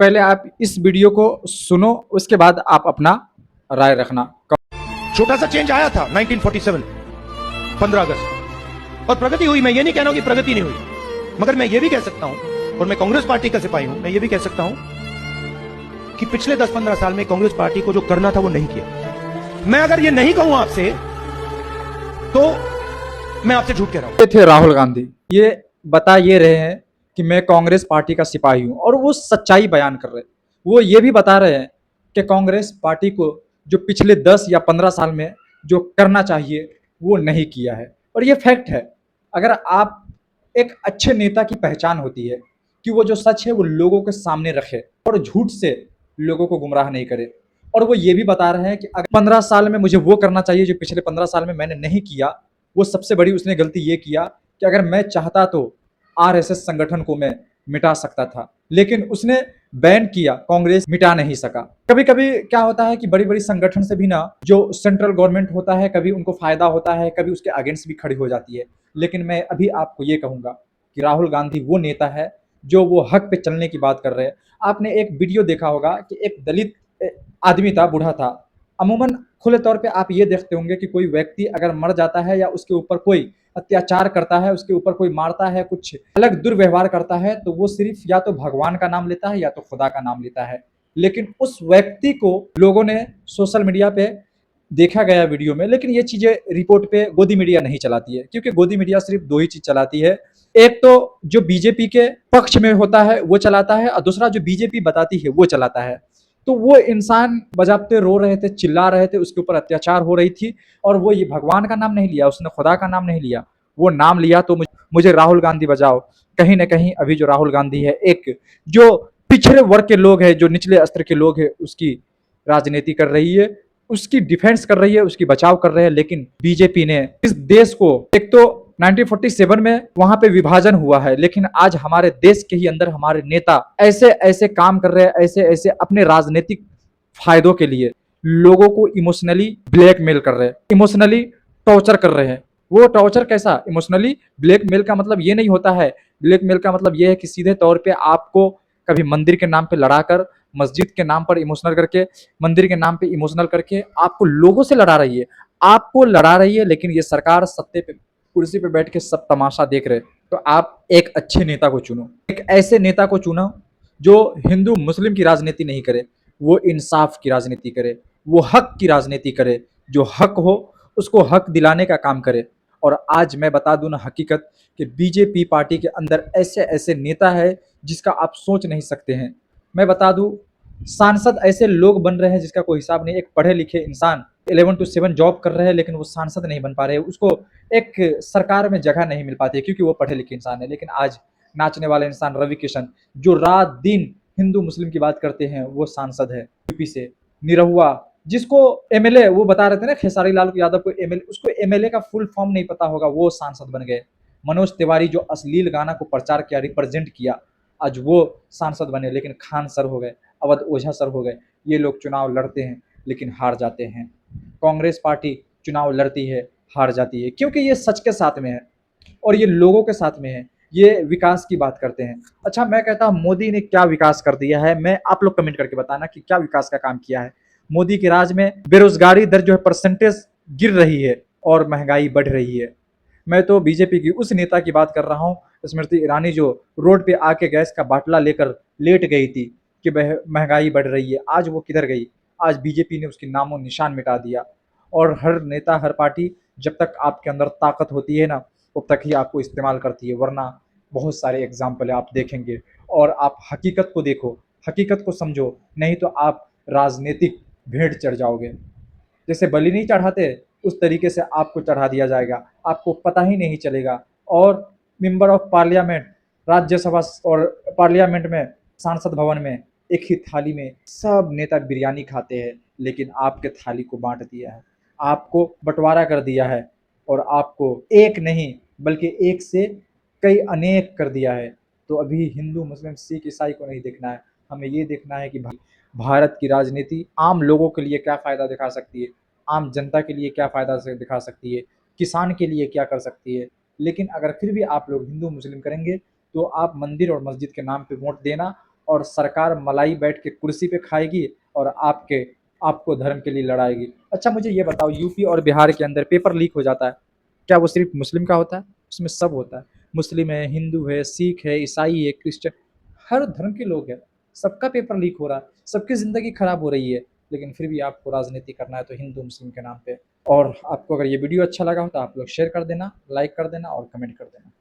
पहले आप इस वीडियो को सुनो, उसके बाद आप अपना राय रखना। छोटा सा चेंज आया था 1947 15 अगस्त और प्रगति हुई। मैं ये नहीं कह रहा हूं कि प्रगति नहीं हुई, मगर मैं ये भी कह सकता हूं, और मैं कांग्रेस पार्टी का सिपाही हूं, मैं ये भी कह सकता हूं कि पिछले 10-15 साल में कांग्रेस पार्टी को जो करना था वो नहीं किया। मैं अगर ये नहीं कहूं आपसे तो मैं आपसे झूठ कह रहा हूं। ये थे राहुल गांधी, ये बता ये रहे हैं कि मैं कांग्रेस पार्टी का सिपाही हूं, और वो सच्चाई बयान कर रहे हैं। वो ये भी बता रहे हैं कि कांग्रेस पार्टी को जो पिछले 10 या 15 साल में जो करना चाहिए वो नहीं किया है, और ये फैक्ट है। अगर आप एक अच्छे नेता की पहचान होती है कि वो जो सच है वो लोगों के सामने रखे और झूठ से लोगों को गुमराह नहीं करे। और वो ये भी बता रहे हैं कि अगर 15 साल में मुझे वो करना चाहिए जो पिछले 15 साल में मैंने नहीं किया। वो सबसे बड़ी उसने गलती ये किया कि अगर मैं चाहता तो आरएसएस संगठन को मैं मिटा सकता था, लेकिन उसने बैन किया, कांग्रेस मिटा नहीं सका। कभी कभी क्या होता है कि बड़ी बड़ी संगठन से भी ना जो सेंट्रल गवर्नमेंट होता है, कभी उनको फायदा होता है, कभी उसके अगेंस्ट भी खड़ी हो जाती है। लेकिन मैं अभी आपको ये कहूंगा कि राहुल गांधी वो नेता है जो वो हक पे चलने की बात कर रहे हैं। आपने एक वीडियो देखा होगा कि एक दलित आदमी था, बूढ़ा था। अमूमन खुले तौर पे आप ये देखते होंगे कि कोई व्यक्ति अगर मर जाता है या उसके ऊपर कोई अत्याचार करता है, उसके ऊपर कोई मारता है, कुछ अलग दुर्व्यवहार करता है, तो वो सिर्फ या तो भगवान का नाम लेता है या तो खुदा का नाम लेता है। लेकिन उस व्यक्ति को लोगों ने सोशल मीडिया पे देखा गया वीडियो में, लेकिन ये चीजें रिपोर्ट पे गोदी मीडिया नहीं चलाती है, क्योंकि गोदी मीडिया सिर्फ दो ही चीज चलाती है। एक तो जो बीजेपी के पक्ष में होता है वो चलाता है, और दूसरा जो बीजेपी बताती है वो चलाता है। तो वो इंसान बजाबते रो रहे थे, चिल्ला रहे थे, उसके ऊपर अत्याचार हो रही थी, और वो ये भगवान का नाम नहीं लिया, उसने खुदा का नाम नहीं लिया, वो नाम लिया तो मुझे राहुल गांधी बचाओ। कहीं ना कहीं अभी जो राहुल गांधी है, एक जो पिछड़े वर्ग के लोग हैं, जो निचले स्तर के लोग हैं, उसकी राजनीति कर रही है, उसकी डिफेंस कर रही है, उसकी बचाव कर रहे हैं। लेकिन बीजेपी ने इस देश को, एक तो 1947 में वहां पे विभाजन हुआ है, लेकिन आज हमारे देश के ही अंदर हमारे नेता ऐसे ऐसे काम कर रहे हैं, ऐसे ऐसे अपने राजनीतिक फायदों के लिए लोगों को इमोशनली ब्लैकमेल कर रहे हैं, इमोशनली टॉर्चर कर रहे हैं। वो टॉर्चर कैसा? इमोशनली ब्लैकमेल का मतलब ये नहीं होता है। ब्लैकमेल का मतलब ये है कि सीधे तौर पे आपको कभी मंदिर के नाम पे लड़ाकर, मस्जिद के नाम पर इमोशनल करके, मंदिर के नाम पे इमोशनल करके आपको लोगों से लड़ा रही है, आपको लड़ा रही है। लेकिन ये सरकार सत्ते पे, कुर्सी पे बैठ के सब तमाशा देख रहे। तो आप एक अच्छे नेता को चुनो, एक ऐसे नेता को चुनो जो हिंदू मुस्लिम की राजनीति नहीं करे, वो इंसाफ की राजनीति करे, वो हक की राजनीति करे, जो हक हो उसको हक दिलाने का काम करे। और आज मैं बता दूं ना हकीकत कि बीजेपी पार्टी के अंदर ऐसे ऐसे नेता है जिसका आप सोच नहीं सकते हैं। मैं बता दूं, सांसद ऐसे लोग बन रहे हैं जिसका कोई हिसाब नहीं। एक पढ़े लिखे इंसान 11 to 7 जॉब कर रहे हैं, लेकिन वो सांसद नहीं बन पा रहे, उसको एक सरकार में जगह नहीं मिल पाती है, क्योंकि वो पढ़े लिखे इंसान है। लेकिन आज नाचने वाला इंसान रवि किशन, जो रात दिन हिंदू मुस्लिम की बात करते हैं, वो सांसद है यूपी से। निरहुआ, जिसको एमएलए, वो बता रहे थे ना खेसारी लाल यादव को एमएलए, उसको एमएलए का फुल फॉर्म नहीं पता होगा, वो सांसद बन गए। मनोज तिवारी जो अश्लील गाना को प्रचार किया, रिप्रेजेंट किया, आज वो सांसद बने। लेकिन खान सर हो गए, अवध ओझा सर हो गए, ये लोग चुनाव लड़ते हैं लेकिन हार जाते हैं। कांग्रेस पार्टी चुनाव लड़ती है, हार जाती है, क्योंकि ये सच के साथ में है और ये लोगों के साथ में है, ये विकास की बात करते हैं। अच्छा, मैं कहता हूं मोदी ने क्या विकास कर दिया है, मैं आप लोग कमेंट करके बताना कि क्या विकास का काम किया है। मोदी के राज में बेरोजगारी दर जो है परसेंटेज गिर रही है और महंगाई बढ़ रही है। मैं तो बीजेपी की उस नेता की बात कर रहा हूं, स्मृति ईरानी, जो रोड पे आके गैस का बाटला लेकर लेट गई थी कि महंगाई बढ़ रही है। आज वो किधर गई? आज बीजेपी ने उसकी नामो निशान मिटा दिया। और हर नेता, हर पार्टी जब तक आपके अंदर ताकत होती है ना, तब तक ही आपको इस्तेमाल करती है, वरना बहुत सारे एग्जाम्पल है आप देखेंगे। और आप हकीकत को देखो, हकीकत को समझो, नहीं तो आप राजनीतिक भेंट चढ़ जाओगे। जैसे बलि नहीं चढ़ाते, उस तरीके से आपको चढ़ा दिया जाएगा, आपको पता ही नहीं चलेगा। और मेंबर ऑफ पार्लियामेंट, राज्यसभा और पार्लियामेंट में, सांसद भवन में एक ही थाली में सब नेता बिरयानी खाते हैं, लेकिन आपके थाली को बांट दिया है, आपको बंटवारा कर दिया है, और आपको एक नहीं बल्कि एक से कई अनेक कर दिया है। तो अभी हिंदू मुस्लिम सिख ईसाई को नहीं देखना है, हमें ये देखना है कि भारत की राजनीति आम लोगों के लिए क्या फायदा दिखा सकती है, आम जनता के लिए क्या फायदा से दिखा सकती है, किसान के लिए क्या कर सकती है। लेकिन अगर फिर भी आप लोग हिंदू मुस्लिम करेंगे तो आप मंदिर और मस्जिद के नाम पे वोट देना, और सरकार मलाई बैठ के कुर्सी पे खाएगी और आपको धर्म के लिए लड़ाएगी। अच्छा मुझे ये बताओ, यूपी और बिहार के अंदर पेपर लीक हो जाता है, क्या वो सिर्फ मुस्लिम का होता है? उसमें सब होता है। मुस्लिम है, हिंदू है, सिख है, ईसाई है, क्रिश्चियन, हर धर्म के लोग हैं, सबका पेपर लीक हो रहा है, सबकी ज़िंदगी खराब हो रही है, लेकिन फिर भी आपको राजनीति करना है तो हिंदू मुस्लिम के नाम पे। और आपको अगर ये वीडियो अच्छा लगा हो तो आप लोग शेयर कर देना, लाइक कर देना और कमेंट कर देना।